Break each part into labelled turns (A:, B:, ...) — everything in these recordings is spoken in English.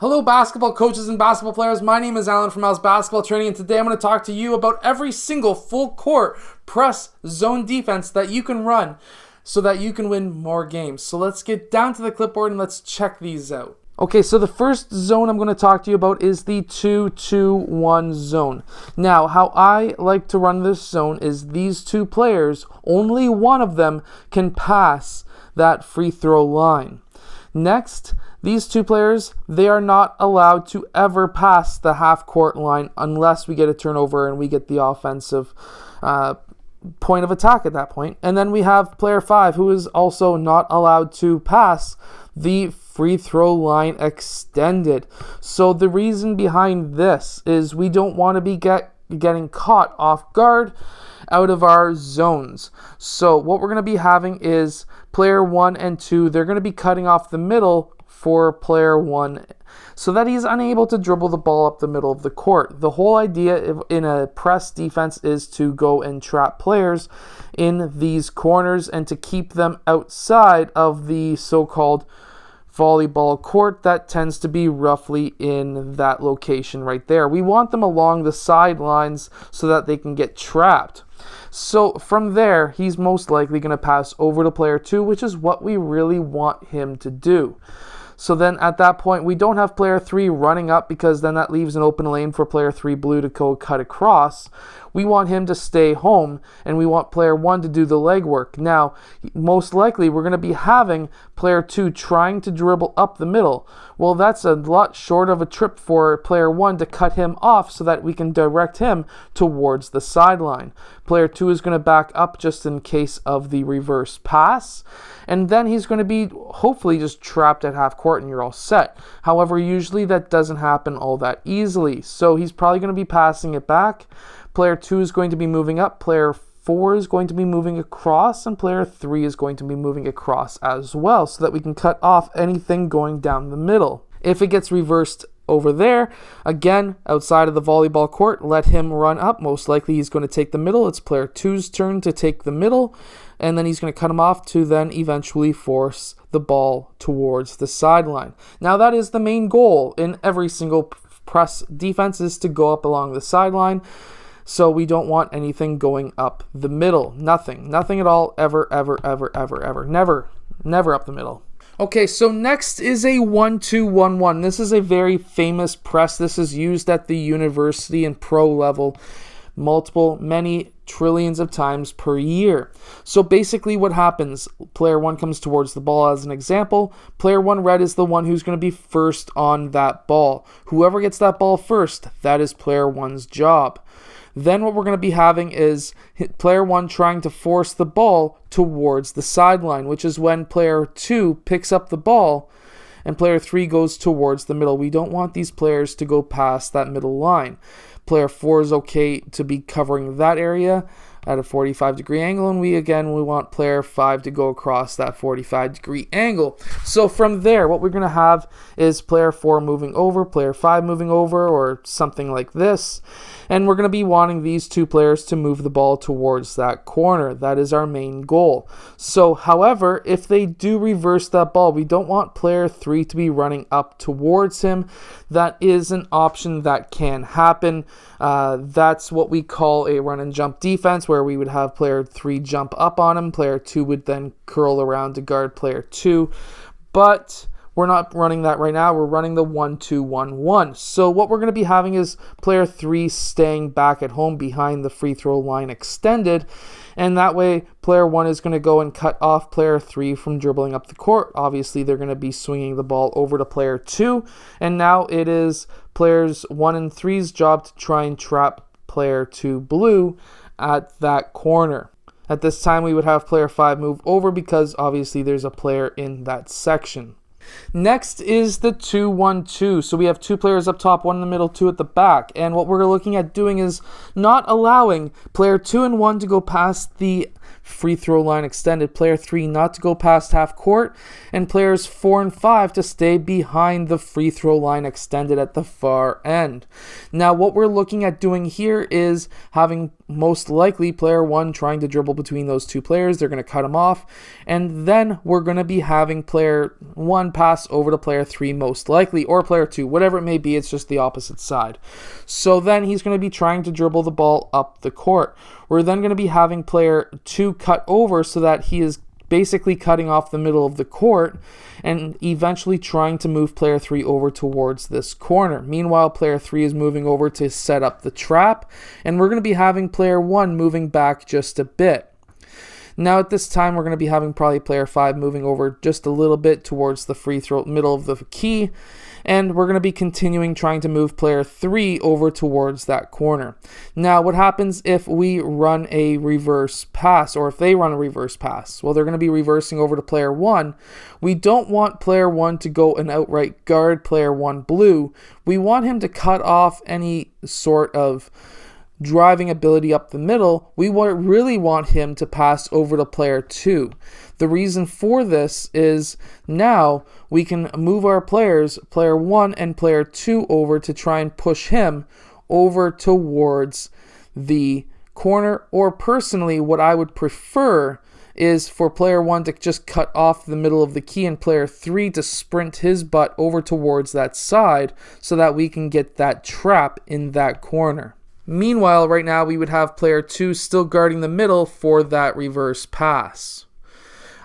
A: Hello, basketball coaches and basketball players. My name is Alan from Al's Basketball Training, and today I'm going to talk to you about every single full court press zone defense that you can run so that you can win more games. So let's get down to the clipboard and let's check these out. Okay, so the first zone I'm going to talk to you about is the 2-2-1 zone. Now, how I like to run this zone is these two players, only one of them can pass that free throw line. Next, these two players, they are not allowed to ever pass the half-court line unless we get a turnover and we get the offensive point of attack at that point. And then we have player 5, who is also not allowed to pass the free throw line extended. So the reason behind this is we don't want to be getting caught off guard out of our zones. So what we're going to be having is player 1 and 2, they're going to be cutting off the middle for player 1 so that he's unable to dribble the ball up the middle of the court. The whole idea in a press defense is to go and trap players in these corners and to keep them outside of the so-called volleyball court that tends to be roughly in that location right there. We want them along the sidelines so that they can get trapped. So from there, he's most likely going to pass over to player 2, which is what we really want him to do. So then at that point, we don't have player 3 running up because then that leaves an open lane for player 3 blue to go cut across. We want him to stay home, and we want player 1 to do the legwork. Now, most likely, we're going to be having player 2 trying to dribble up the middle. Well, that's a lot short of a trip for player 1 to cut him off so that we can direct him towards the sideline. Player 2 is going to back up just in case of the reverse pass, and then he's going to be hopefully just trapped at half court and you're all set. However, usually that doesn't happen all that easily, so he's probably going to be passing it back. Player 2 is going to be moving up, player 4 is going to be moving across, and player 3 is going to be moving across as well so that we can cut off anything going down the middle. If it gets reversed over there, again, outside of the volleyball court, let him run up. Most likely he's going to take the middle. It's player 2's turn to take the middle, and then he's going to cut him off to then eventually force the ball towards the sideline. Now that is the main goal in every single press defense, is to go up along the sideline. So we don't want anything going up the middle. Nothing at all, ever. Never up the middle. Okay, so next is a 1-2-1-1. This is a very famous press. This is used at the university and pro level many trillions of times per year. So basically what happens, player 1 comes towards the ball as an example. Player 1 red is the one who's going to be first on that ball. Whoever gets that ball first, that is player 1's job. Then what we're going to be having is player 1 trying to force the ball towards the sideline, which is when player 2 picks up the ball and player 3 goes towards the middle. We don't want these players to go past that middle line. Player 4 is okay to be covering that area at a 45-degree angle, and we want player 5 to go across that 45-degree angle. So from there, what we're going to have is player 4 moving over, player 5 moving over, or something like this. And we're going to be wanting these two players to move the ball towards that corner. That is our main goal. So, however, if they do reverse that ball, we don't want player 3 to be running up towards him. That is an option that can happen. That's what we call a run and jump defense, where we would have player 3 jump up on him. Player 2 would then curl around to guard player 2. But we're not running that right now. We're running the 1-2-1-1. So what we're going to be having is player 3 staying back at home behind the free throw line extended. And that way, player 1 is going to go and cut off player 3 from dribbling up the court. Obviously, they're going to be swinging the ball over to player 2. And now it is players 1 and 3's job to try and trap player 2 blue at that corner. At this time, we would have player 5 move over because obviously there's a player in that section. Next is the 2-1-2. So we have 2 players up top, 1 in the middle, 2 at the back. And what we're looking at doing is not allowing player 2 and 1 to go past the free throw line extended, player 3 not to go past half court, and players 4 and 5 to stay behind the free throw line extended at the far end. Now what we're looking at doing here is having most likely player 1 trying to dribble between those two players. They're going to cut him off, and then we're going to be having player 1 pass over to player 3 most likely, or player 2, whatever it may be. It's just the opposite side. So then he's going to be trying to dribble the ball up the court. We're then going to be having player 2 cut over so that he is basically cutting off the middle of the court and eventually trying to move player 3 over towards this corner. Meanwhile, player 3 is moving over to set up the trap, and we're going to be having player 1 moving back just a bit. Now at this time, we're going to be having probably player 5 moving over just a little bit towards the free throw middle of the key, and we're going to be continuing trying to move player 3 over towards that corner. Now what happens if we run a reverse pass, or if they run a reverse pass? Well, they're going to be reversing over to player 1. We don't want player 1 to go and outright guard player 1 blue. We want him to cut off any sort of driving ability up the middle. We really want him to pass over to player 2. The reason for this is now we can move our players, player 1 and player 2, over to try and push him over towards the corner. Or personally, what I would prefer is for player 1 to just cut off the middle of the key and player 3 to sprint his butt over towards that side so that we can get that trap in that corner. Meanwhile, right now we would have player 2 still guarding the middle for that reverse pass.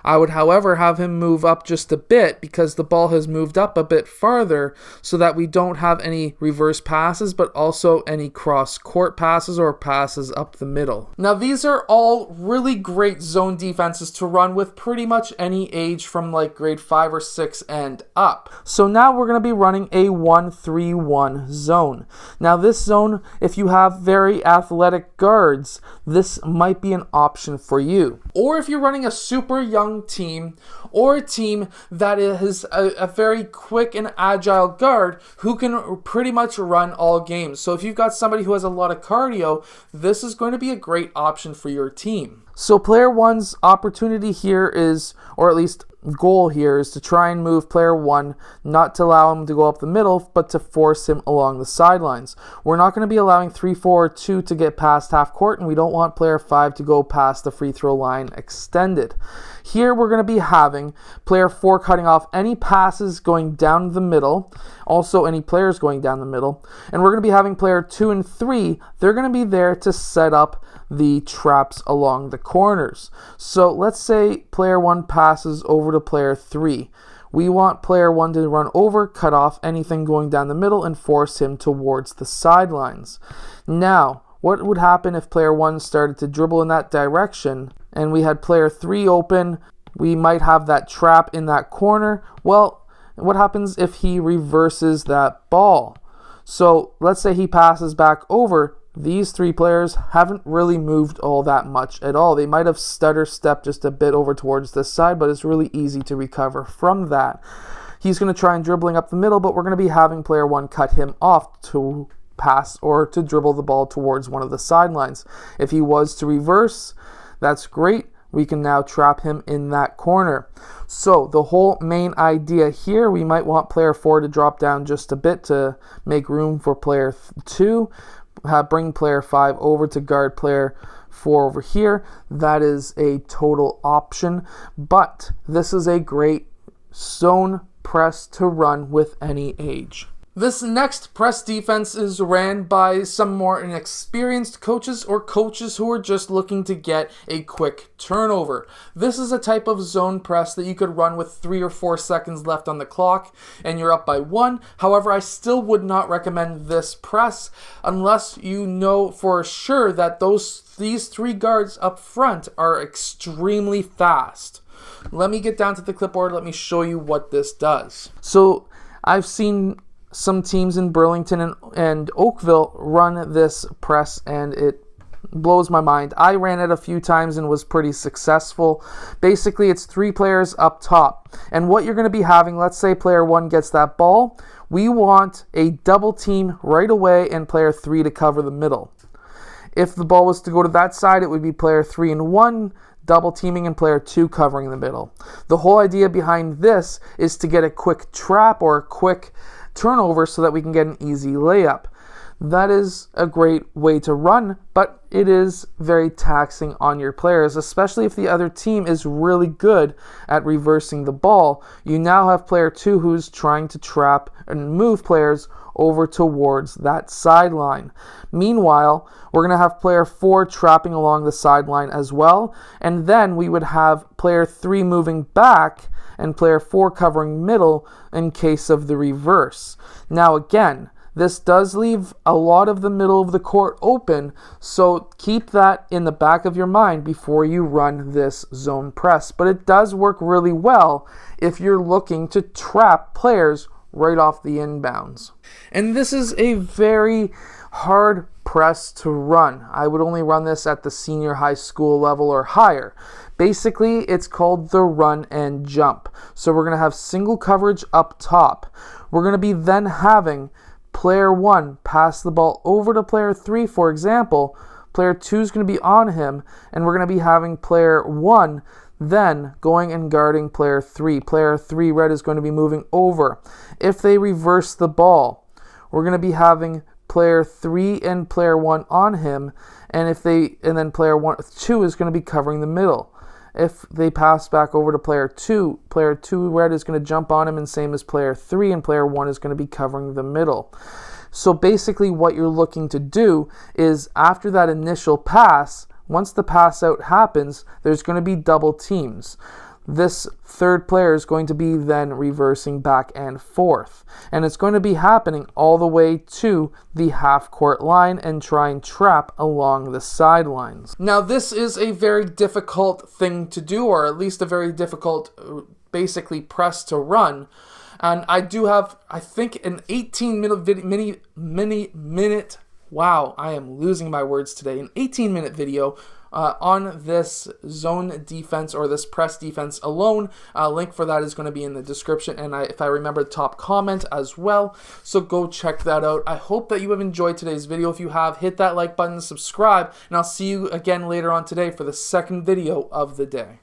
A: I would, however, have him move up just a bit because the ball has moved up a bit farther so that we don't have any reverse passes, but also any cross-court passes or passes up the middle. Now, these are all really great zone defenses to run with pretty much any age from like grade 5 or 6 and up. So now we're going to be running a 1-3-1 zone. Now, this zone, if you have very athletic guards, this might be an option for you. Or if you're running a super young team, or a team that is a very quick and agile guard who can pretty much run all games. So if you've got somebody who has a lot of cardio, this is going to be a great option for your team. So player 1's opportunity here is, or at least goal here, is to try and move player 1, not to allow him to go up the middle, but to force him along the sidelines. We're not going to be allowing 3, 4, or 2 to get past half court, and we don't want player 5 to go past the free throw line extended. Here we're going to be having player 4 cutting off any passes going down the middle, also any players going down the middle, and we're going to be having player 2 and 3, they're going to be there to set up the traps along the corners. So let's say player 1 passes over to player 3. We want player 1 to run over, cut off anything going down the middle, and force him towards the sidelines. Now, what would happen if player 1 started to dribble in that direction and we had player 3 open? We might have that trap in that corner. Well, what happens if he reverses that ball? So let's say he passes back over. These 3 players haven't really moved all that much at all. They might have stutter stepped just a bit over towards this side, but it's really easy to recover from that. He's going to try and dribbling up the middle, but we're going to be having player 1 cut him off to pass or to dribble the ball towards one of the sidelines. If he was to reverse, that's great. We can now trap him in that corner. So the whole main idea here, we might want player 4 to drop down just a bit to make room for player 2. Bring player 5 over to guard player 4 over here. That is a total option, but this is a great zone press to run with any age. This next press defense is ran by some more inexperienced coaches or coaches who are just looking to get a quick turnover. This is a type of zone press that you could run with 3 or 4 seconds left on the clock and you're up by 1. However, I still would not recommend this press unless you know for sure that these 3 guards up front are extremely fast. Let me get down to the clipboard. Let me show you what this does. So I've seen some teams in Burlington and Oakville run this press and it blows my mind. I ran it a few times and was pretty successful. Basically, it's 3 players up top. And what you're going to be having, let's say player 1 gets that ball. We want a double team right away and player 3 to cover the middle. If the ball was to go to that side, it would be player 3 and 1 double teaming and player 2 covering the middle. The whole idea behind this is to get a quick trap or a quick turnover so that we can get an easy layup. That is a great way to run, but it is very taxing on your players, especially if the other team is really good at reversing the ball. You now have player 2 who's trying to trap and move players over towards that sideline. Meanwhile, we're going to have player 4 trapping along the sideline as well, and then we would have player 3 moving back and player 4 covering middle in case of the reverse. Now again, this does leave a lot of the middle of the court open, so keep that in the back of your mind before you run this zone press. But it does work really well if you're looking to trap players right off the inbounds. And this is a very hard press to run. I would only run this at the senior high school level or higher. Basically, it's called the run and jump. So we're going to have single coverage up top. We're going to be then having player 1 pass the ball over to player 3, for example. Player 2 is going to be on him, and we're going to be having player 1 then going and guarding player 3. Player 3, red, is going to be moving over. If they reverse the ball, we're going to be having player 3 and player 1 on him, and then player 2 is going to be covering the middle. If they pass back over to player 2, red, is going to jump on him, and same as player 3, and player 1 is going to be covering the middle. So basically what you're looking to do is after that initial pass, once the pass out happens, there's going to be double teams. This third player is going to be then reversing back and forth. And it's going to be happening all the way to the half-court line and try and trap along the sidelines. Now, this is a very difficult thing to do, or at least a very difficult, basically, press to run. And I do have, I think, an 18-minute wow, I am losing my words today. An 18-minute video on this zone defense or this press defense alone. Link for that is going to be in the description, and if I remember, top comment as well. So go check that out. I hope that you have enjoyed today's video. If you have, hit that like button, subscribe, and I'll see you again later on today for the second video of the day.